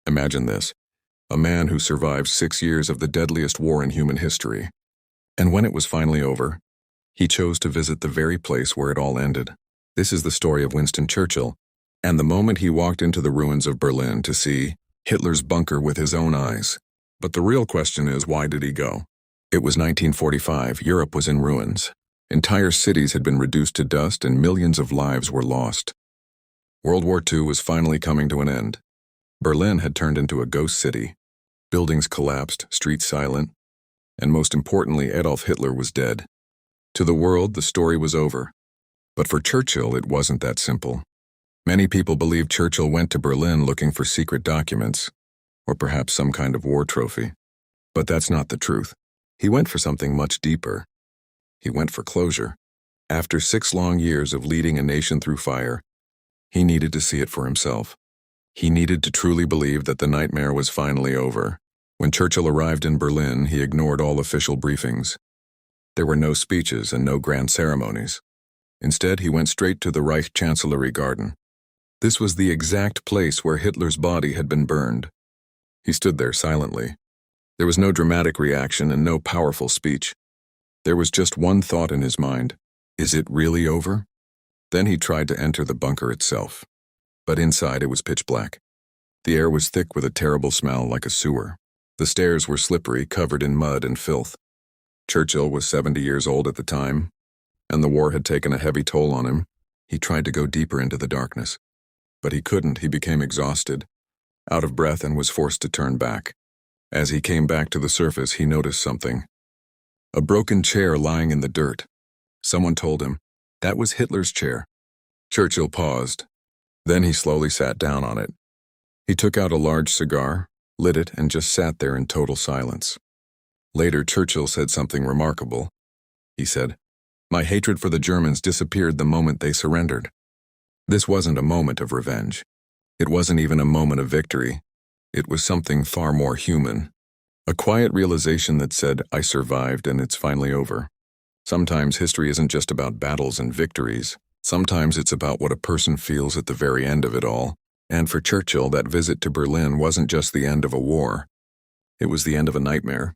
Imagine this. A man who survived 6 years of the deadliest war in human history. And when it was finally over, he chose to visit the very place where it all ended. This is the story of Winston Churchill, and the moment he walked into the ruins of Berlin to see Hitler's bunker with his own eyes. But the real question is, why did he go? It was 1945, Europe was in ruins. Entire cities had been reduced to dust and millions of lives were lost. World War II was finally coming to an end. Berlin had turned into a ghost city. Buildings collapsed, streets silent, and most importantly, Adolf Hitler was dead. To the world, the story was over. But for Churchill, it wasn't that simple. Many people believe Churchill went to Berlin looking for secret documents, or perhaps some kind of war trophy. But that's not the truth. He went for something much deeper. He went for closure. After 6 long years of leading a nation through fire, he needed to see it for himself. He needed to truly believe that the nightmare was finally over. When Churchill arrived in Berlin, he ignored all official briefings. There were no speeches and no grand ceremonies. Instead, he went straight to the Reich Chancellery Garden. This was the exact place where Hitler's body had been burned. He stood there silently. There was no dramatic reaction and no powerful speech. There was just one thought in his mind. Is it really over? Then he tried to enter the bunker itself. But inside it was pitch black. The air was thick with a terrible smell like a sewer. The stairs were slippery, covered in mud and filth. Churchill was 70 years old at the time, and the war had taken a heavy toll on him. He tried to go deeper into the darkness. But he couldn't. He became exhausted, out of breath, and was forced to turn back. As he came back to the surface, he noticed something. A broken chair lying in the dirt. Someone told him, that was Hitler's chair. Churchill paused. Then he slowly sat down on it. He took out a large cigar, lit it, and just sat there in total silence. Later, Churchill said something remarkable. He said, "My hatred for the Germans disappeared the moment they surrendered." This wasn't a moment of revenge. It wasn't even a moment of victory. It was something far more human. A quiet realization that said, I survived and it's finally over. Sometimes history isn't just about battles and victories. Sometimes it's about what a person feels at the very end of it all. And for Churchill, that visit to Berlin wasn't just the end of a war. It was the end of a nightmare.